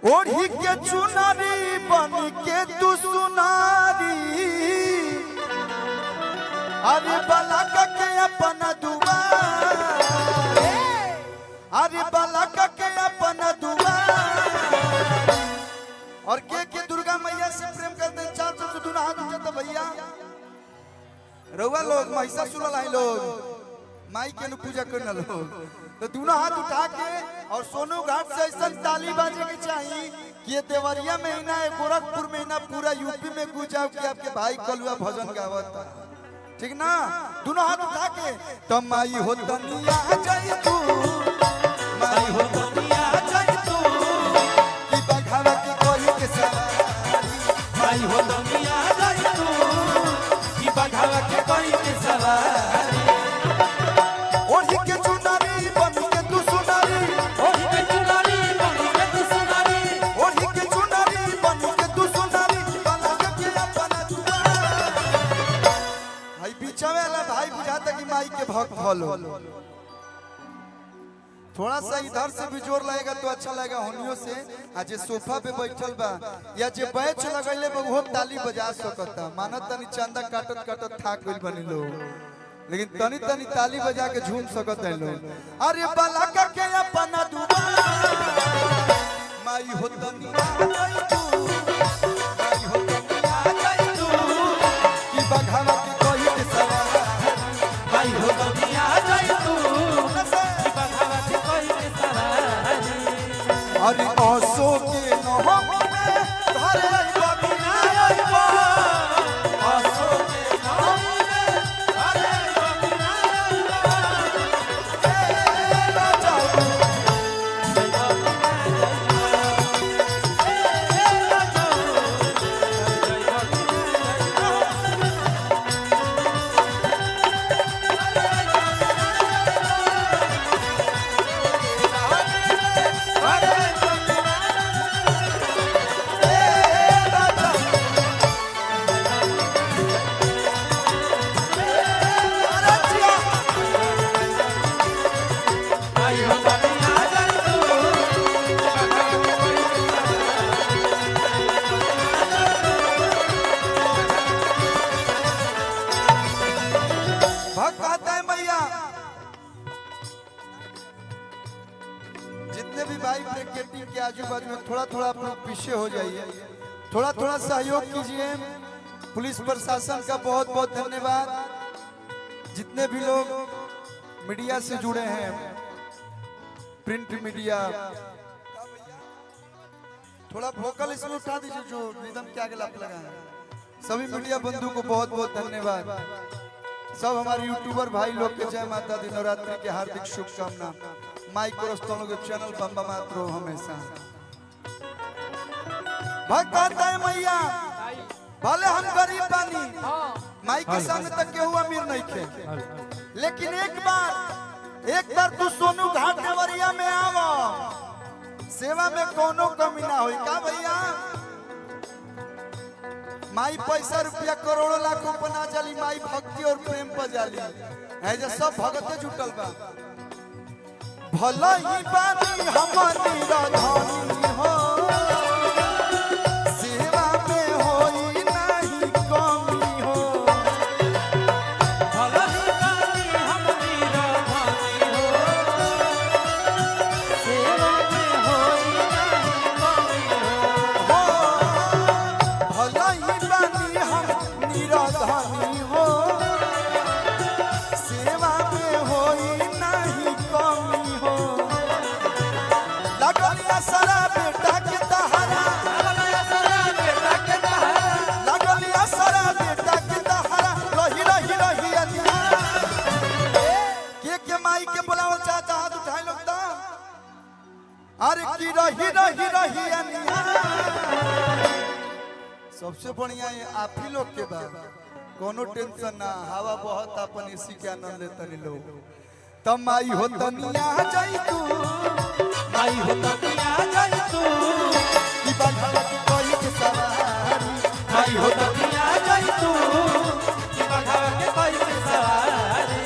ओढ़ी के चुनारी बन के तू सुनारी अरे बलक के अपना दुआर अरे बलक के अपना दुआर और के दुर्गा मैया से प्रेम करते 400 से दुना हाथ उठाते भैया रउआ लोग महिषासुर लाई लोग माई के पूजा करना लोग तो दोनों हाथ उठा के और सोनू घाट से ऐसा ताली बाजे की चाहिए कि ये देवरिया महीना है गोरखपुर महीना पूरा यूपी में गुजाओ कि आपके भाई कलुआ भजन गावत ठीक ना दोनों हाथ उठा के तो माई हो तनिया जय तू माई हो तनिया जय तू कि बघावा के कोई के सवारी माई हो तनिया जय तू कि बघावा के कोई के सवारी ओढ़ी के चुनारी बन के तू सुनारी ओढ़ी के चुनारी बन के तू सुनारी ओढ़ी के चुनारी बन के तू सुनारी बलक के अपना दुआर भाई पीछे वाला भाई बुझाता कि माई के भक्त भलो थोड़ा सा इधर से भी जोर लगेगा तो अच्छा लगेगा होनियों से आज सोफा पे बैठल बा या जे बैच लगैले बा वो ताली बजा सकता मानत तनी चंदा काटत काटत थाक गइल बनी लोग लेकिन तनी तनी ताली बजा के झूम सकत है लोग अरे बलक के अपना दुआर माई हो तनिया जय तू माई हो तनिया जय तू कि बघावा के कोई के सवार माई हो तनिया जय तू कि बघावा के कोई के सवारी अरे आसो के नहम में धरे बबिना आइबा आसो के नाम में अरे बबिना ए राजा जितने भी भाई ब्रेकेटिंग के आजू बाजू में थोड़ा थोड़ा अपना पीछे हो जाइए थोड़ा थोड़ा सहयोग कीजिए पुलिस प्रशासन का बहुत बहुत धन्यवाद जितने भी लोग मीडिया से जुड़े हैं प्रिंट मीडिया थोड़ा वोकल इसमें उठा दीजिए जो रिदम के आगे लगा है सभी मीडिया बंधु को बहुत बहुत धन्यवाद सब हमारे यूट्यूबर भाई लोग के जय माता दी नवरात्रि के हार्दिक शुभकामना माइक कोरस्तों के चैनल बम्बा मात्रो हमेशा भगवता है मैया भले हम गरीब बानी माई के संग तक केहू अमीर नहीं थे लेकिन एक बार तू सोनू घाट देवरिया में आवो सेवा में कोनो कमी ना होई का भैया माई पैसा रुपया करोड़ों लाखों पर ना जाली माई भक्ति और प्रेम पर जाली है जो सब भगते जुटल बा भला ही बानी हमारी राधानी हो सेवा में होई नहीं कमी हो भला ही बानी हमारी राधानी हो सेवा में होई नहीं कमी हो भला ही बानी हम राधानी हो सेवा में होई नहीं कमी हो लगलिया सारा बेटा के तहारा लगलिया सारा बेटा के तहारा लगलिया सारा बेटा के तहारा रही रही रही अनिया के माई के बुलाओ चाचा हाथ उठाए लोग ता अरे की रही रही रही अनिया सबसे बढ़िया ये आप ही लोग के बाद कोनो टेंशन ना हवा बहुत अपन इसी के आनंद लेते नहीं लोग तब माई हो तनिया जय तू माई हो तनिया जय तू कि बघावा की कोई के सवारी माई हो तनिया जय तू कि बघावा के कोई के सवारी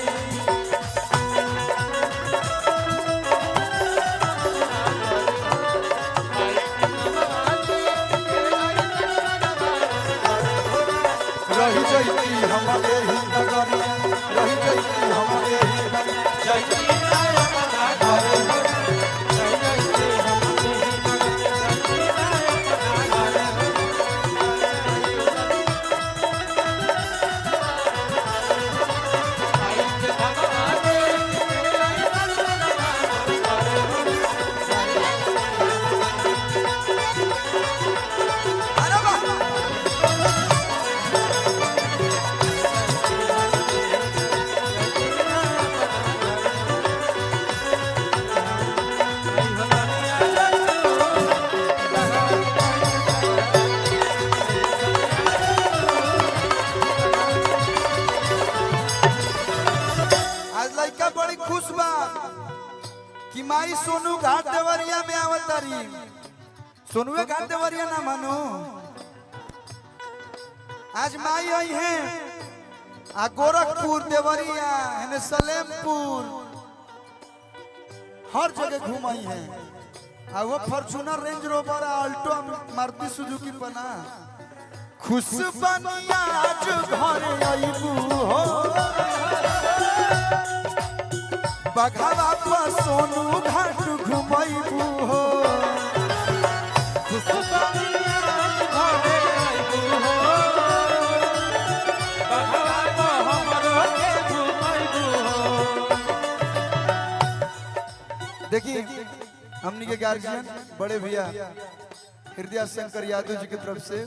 सोनुए घाट देवरिया ना मानो आज माई आई है आ गोरखपुर देवरिया है सलेमपुर हर जगह घुमाई है आ वो Fortuner range rover Alto Maruti Suzuki बना खुश बनिया आज घर आईबू हो बघावा पर सोनू घाट घुमाईबू हो खुश बनिया आज घरे आईबू हो बघावा पर हमरो के घुमाईबू हो। देखिए हमनी के गार्जियन बड़े भैया हृदय शंकर यादव जी की तरफ से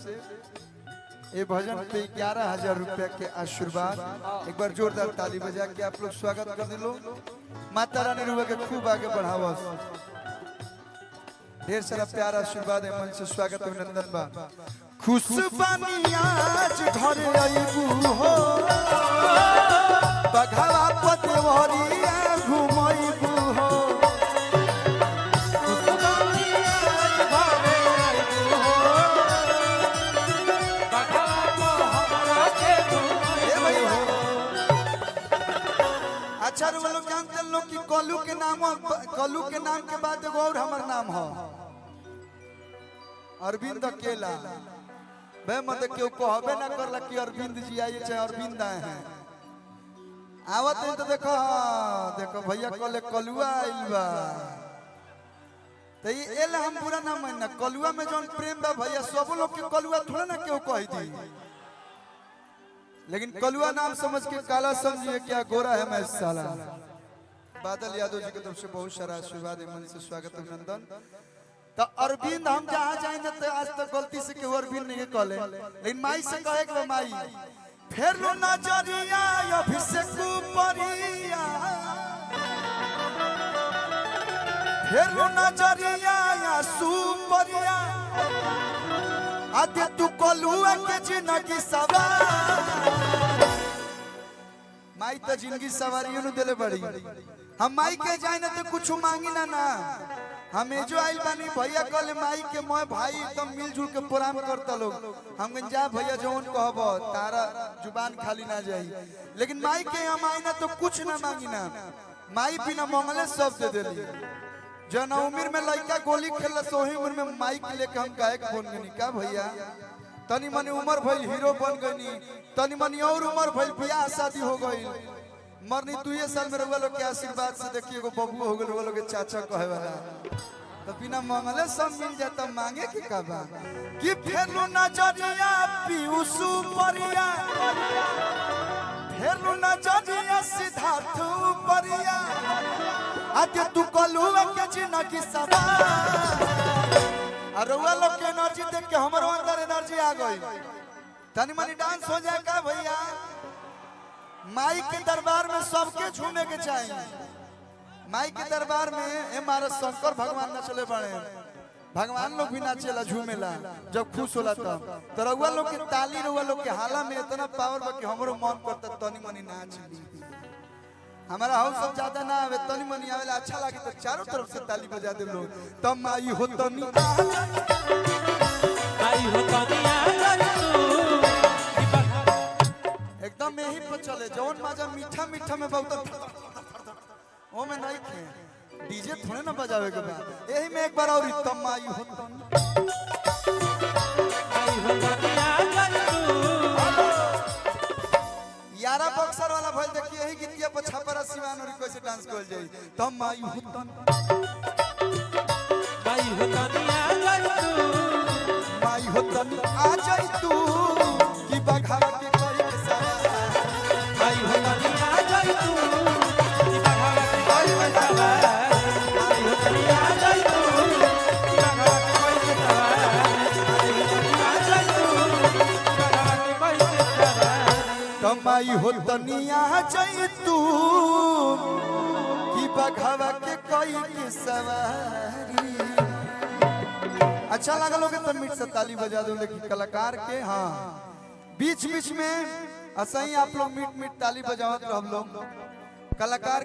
ये भजन पे 11,000 रुपया के आशीर्वाद एक बार जोरदार ताली बजा के आप लोग स्वागत कर दिलो। माता रानी रुआ के खूब आगे बढ़ावा ढेर सारा प्यार आशीर्वाद है मन से स्वागत अभिनंदन बा खुश बनी आज घर आईबू हो बघावा पतेवरिया घुमाईबू हो अच्छा रे लोग जानते लोग कि कलू के नाम के बाद एगो और हमर नाम हो अरविंद अकेला बे मत क्यों कहबे ना करला कि अरविंद जी आए चाहे अरविंद आए हैं आवत है तो देखो देखो भैया कले कलुआ आइल बा तो ये एला हम पूरा नाम है ना कलुआ में जौन प्रेम बा भैया सब लोग के कलुआ थोड़ा ना क्यों कह दी लेकिन कलुआ नाम समझ के काला समझिए क्या गोरा है मैं साला। बादल यादव जी की तरफ से बहुत सारा आशीर्वाद मन से स्वागत अभिनंदन। तो अरविंद हम जहाँ जाए ना तो आज तक गलती से केहू अरविंद नहीं कहले लेकिन माई से कहे कि माई फिर लो नजरिया अभिषेक परिया फिर लो नजरिया या सुपरिया आदे तू कलुआ के जिंदगी सवार माई तो जिंदगी सवारी नु देले बड़ी हम माई के जाए ना तो कुछ मांगी ना हमें जो आइल बानी भैया कल माई के मोय भाई एकदम मिलजुल के प्रोग्राम करता लोग हम जा भैया जौन कहब तारा जुबान खाली ना जाई लेकिन माई के हम आई ना तो कुछ ना मांगी ना माई बिना मंगले सब दे देली जन उम्र में लड़का गोली खेल सोही उम्र में माइक लेके हम गायक बन गनी का भैया तनी मनी उम्र भइल हीरो बन गनी तनी मनी और उम्र भइल ब्याह शादी हो गई मरनी 2 साल में रउआ लोग के आशीर्वाद से देखिए एगो बबू हो गेल रउआ लोग के चाचा कहे वाला तो बिना मंगले सब मिल जाता मांगे के का बा कि फेलू नजरिया पीयूसु परिया फेलू नजरिया सिद्धार्थ परिया आके तू कलुआ के जिंदगी सवार और रउआ लोग के एनर्जी देख के हमरो अंदर एनर्जी आ गई तनी मनी डांस हो जाए का भैया माई के दरबार में सबके झूमे के चाहिए माई के दरबार में हमारा शंकर भगवान न चले बड़े भगवान लोग भी नाचेला झूमेला जब खुश होला तब तो रउआ लोग के ताली रउआ लोग के हाला में इतना पावर बा कि हमरो मन करता तनी मनी नाच ली हमारा हाउस सब ज्यादा ना आवे तनी मनी आवेला अच्छा लागे तो चारों तरफ से ताली बजा दे लोग तब माई हो तनी आई हो तनिया तू एकदम यही पर चले जौन मजा मीठा मीठा में बहुत ओ में नहीं खे डीजे थोड़े ना बजावे के बा यही में एक बार और तब माई हो तनी आई हो तनिया तू यारा बक्सर वाला भइल देखिए यही गीतिया पर छापरा सिवान और कैसे डांस कइल जाई तब माई हो तनी आई हो तनिया तू माई हो तनी आ जाई तू कि बघावा के कोई के सारा आई हो तनिया तू कि बघावा के कोई के सवार आई हो तनिया तू कि बघावा के कोई के सवार आई हो तनिया तू कि बघावा के कोई के सवार कमाई हो तनिया जाई तू कि बघावा के कोई के सवारी अच्छा लगा लोगे तो मीट से ताली बजा दो लेकिन कलाकार के हाँ बीच बीच में ऐसा ही आप लोग मीट मीट ताली बजावत रहो हम लोग कलाकार